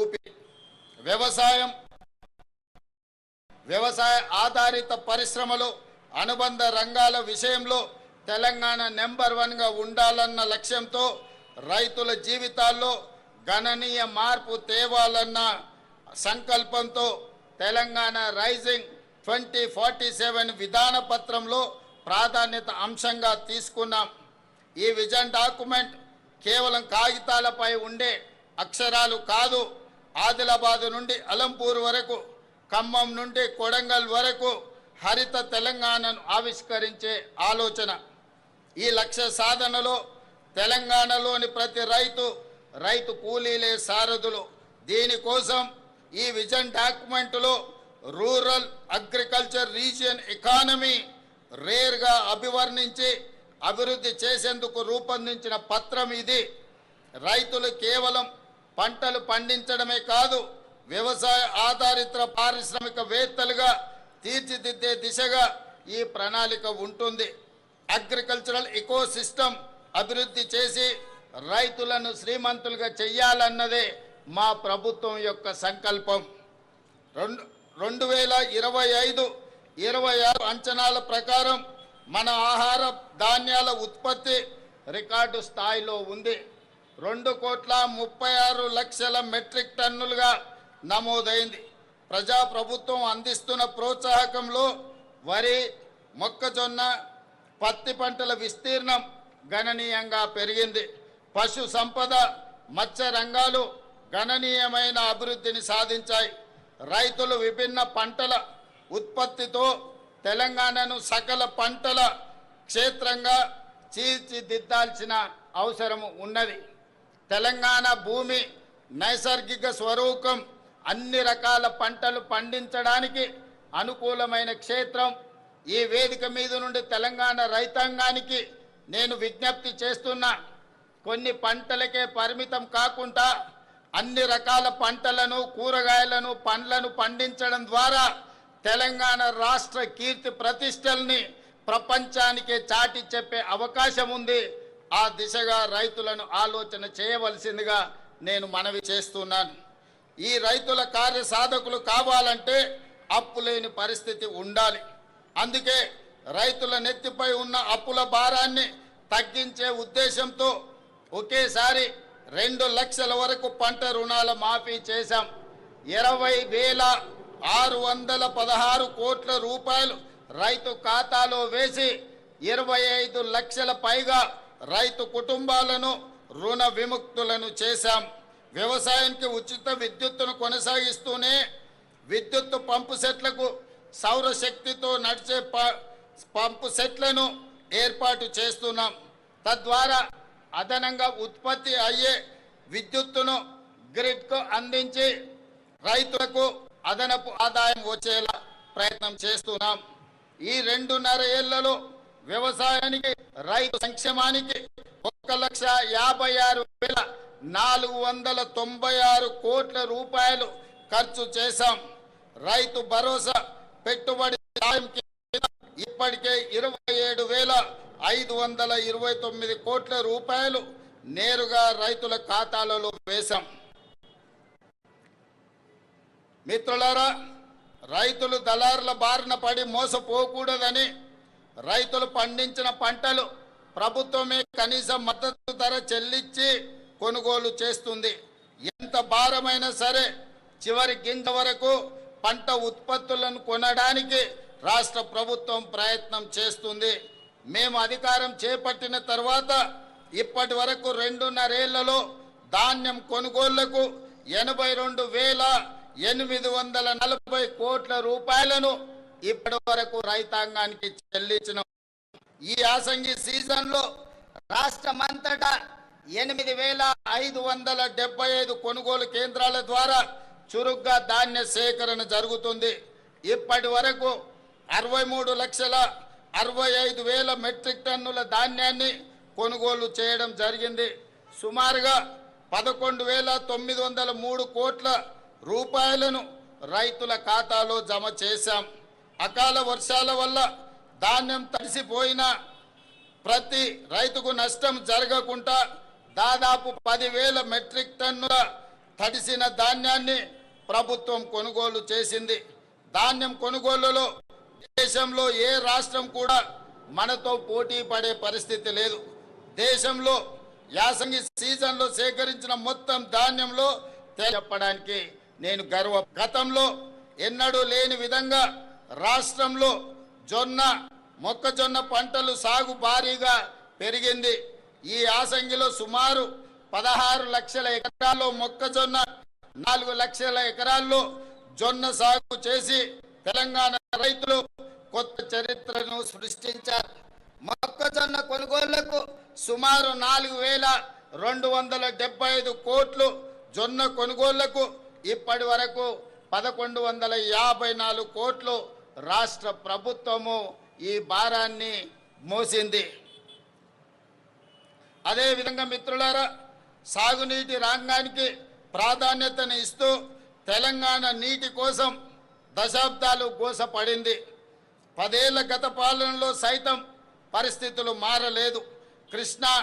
ఊపిరి. వ్యవసాయ ఆధారిత పరిశ్రమలు, అనుబంధ రంగాల విషయంలో తెలంగాణ నెంబర్ 1గా ఉండాలన్న లక్ష్యంతో రైతుల జీవితాల్లో గణనీయ మార్పు తేవాలన్న సంకల్పంతో తెలంగాణ రైజింగ్ 2047 విధాన పత్రంలో ప్రాధాన్యత అంశంగా తీసుకున్నాం. ఈ విజన్ డాక్యుమెంట్ కేవలం కాగితాలపై ఉండే అక్షరాలు కాదు. ఆదిలాబాద్ నుండి అలంపూర్ వరకు, ఖమ్మం నుండి కొడంగల్ వరకు హరిత తెలంగాణను ఆవిష్కరించే ఆలోచన. ఈ లక్ష్య సాధనలో తెలంగాణలోని ప్రతి రైతు కూలీలే సారథులు. దీనికోసం ఈ విజన్ డాక్యుమెంట్లో రూరల్ అగ్రికల్చర్ రీజియన్ ఎకానమీ రేర్గా అభివర్ణించి అభివృద్ధి చేసేందుకు రూపొందించిన పత్రం ఇది. రైతులు కేవలం పంటలు పండించడమే కాదు, వ్యవసాయ ఆధారిత పారిశ్రామికవేత్తలుగా తీర్చిదిద్దే దిశగా ఈ ప్రణాళిక ఉంటుంది. అగ్రికల్చరల్ ఎకోసిస్టమ్ అభివృద్ధి చేసి రైతులను శ్రీమంతులుగా చేయాలన్నదే మా ప్రభుత్వం యొక్క సంకల్పం. 2025-26 అంచనాల ప్రకారం మన ఆహార ధాన్యాల ఉత్పత్తి రికార్డు స్థాయిలో ఉంది. 2,36,00,000 మెట్రిక్ టన్నులుగా నమోదైంది. ప్రజాప్రభుత్వం అందిస్తున్న ప్రోత్సాహకంలో వరి, మొక్కజొన్న, పత్తి పంటల విస్తీర్ణం గణనీయంగా పెరిగింది. పశు సంపద, మత్స్య రంగాలు గణనీయమైన అభివృద్ధిని సాధించాయి. రైతులు విభిన్న పంటల ఉత్పత్తితో తెలంగాణను సకల పంటల క్షేత్రంగా తీర్చిదిద్దాల్సిన అవసరం ఉన్నది. తెలంగాణ భూమి నైసర్గిక స్వరూపం అన్ని రకాల పంటలు పండించడానికి అనుకూలమైన క్షేత్రం. ఈ వేదిక మీద నుండి తెలంగాణ రైతాంగానికి నేను విజ్ఞప్తి చేస్తున్నా, కొన్ని పంటలకే పరిమితం కాకుండా అన్ని రకాల పంటలను, కూరగాయలను, పండ్లను పండించడం ద్వారా తెలంగాణ రాష్ట్ర కీర్తి ప్రతిష్టల్ని ప్రపంచానికే చాటి చెప్పే అవకాశం ఉంది. ఆ దిశగా రైతులను ఆలోచన చేయవలసిందిగా నేను మనవి చేస్తున్నాను. ఈ రైతుల కార్యసాధకులు కావాలంటే అప్పు లేని పరిస్థితి ఉండాలి. అందుకే రైతుల నెత్తిపై ఉన్న అప్పుల భారాన్ని తగ్గించే ఉద్దేశంతో ఒకేసారి 2 లక్షల వరకు పంట రుణాల మాఫీ చేశాం. 20,616 కోట్ల రూపాయలు రైతు ఖాతాలో వేసి 25 లక్షల పైగా రైతు కుటుంబాలను రుణ విముక్తులను చేశాం. వ్యవసాయానికి ఉచిత విద్యుత్తును కొనసాగిస్తూనే విద్యుత్ పంపు సెట్లకు సౌరశక్తితో నడిచే పంపు సెట్లను ఏర్పాటు చేస్తున్నాం. తద్వారా అదనంగా ఉత్పత్తి అయ్యే విద్యుత్తును గ్రిడ్కు అందించి రైతులకు అదనపు ఆదాయం వచ్చేలా ప్రయత్నం చేస్తున్నాం. ఈ 2.5 ఏళ్లలో వ్యవసాయానికి, రైతు సంక్షేమానికి 1,56,496 కోట్ల రూపాయలు ఖర్చు చేశాం. రైతు భరోసా పెట్టుబడి సాయం ఇప్పటికే 27,529 కోట్ల రూపాయలు నేరుగా రైతుల ఖాతాలలో వేశాం. మిత్రులారా, రైతులు దళారుల బారిన పడి మోసపోకూడదని రైతులు పండించిన పంటలు ప్రభుత్వమే కనీస మద్దతు ధర చెల్లించి కొనుగోలు చేస్తుంది. ఎంత భారమైనా సరే చివరి గింజ వరకు పంట ఉత్పత్తులను కొనడానికి రాష్ట్ర ప్రభుత్వం ప్రయత్నం చేస్తుంది. మేము అధికారం చేపట్టిన తర్వాత ఇప్పటి వరకు 2.5 ఏళ్లలో ధాన్యం కొనుగోళ్లకు 82,840 కోట్ల రూపాయలను ఇప్పటి వరకు రైతాంగానికి చెల్లించిన. ఈ యాసంగి సీజన్లో రాష్ట్రమంతటా 8,575 కొనుగోలు కేంద్రాల ద్వారా చురుగ్గా ధాన్య సేకరణ జరుగుతుంది. ఇప్పటి వరకు 63,65,000 మెట్రిక్ టన్నుల ధాన్యాన్ని కొనుగోలు చేయడం జరిగింది. సుమారుగా 11,903 కోట్ల రూపాయలను రైతుల ఖాతాలో జమ చేశాం. అకాల వర్షాల వల్ల ధాన్యం తడిసిపోయినా ప్రతి రైతుకు నష్టం జరగకుండా దాదాపు 10,000 మెట్రిక్ టన్నుల తడిసిన ధాన్యాన్ని ప్రభుత్వం కొనుగోలు చేసింది. ధాన్యం కొనుగోలులో దేశంలో ఏ రాష్ట్రం కూడా మనతో పోటీ పడే పరిస్థితి లేదు. దేశంలో యాసంగి సీజన్లో సేకరించిన మొత్తం ధాన్యంలో చెప్పడానికి నేను గతంలో ఎన్నడూ లేని విధంగా రాష్ట్రంలో జొన్న మొక్కజొన్న పంటలు సాగు భారీగా పెరిగింది. ఈ యాసంగిలో సుమారు 16 లక్షల ఎకరాల్లో మొక్కజొన్న, 4 లక్షల ఎకరాల్లో జొన్న సాగు చేసి తెలంగాణ రైతులు కొత్త చరిత్రను సృష్టించారు. మొక్కజొన్న కొనుగోళ్లకు సుమారు 4,275 కోట్లు, జొన్న కొనుగోళ్లకు ఇప్పటి వరకు 1,154 కోట్లు రాష్ట్ర ప్రభుత్వము ఈ భారాన్ని మోసింది. అదేవిధంగా మిత్రులారా, సాగునీటి రంగానికి ప్రాధాన్యతను ఇస్తూ తెలంగాణ నీటి కోసం దశాబ్దాలు గోసపడింది. 10 ఏళ్ల గత పాలనలో సైతం పరిస్థితులు మారలేదు. కృష్ణా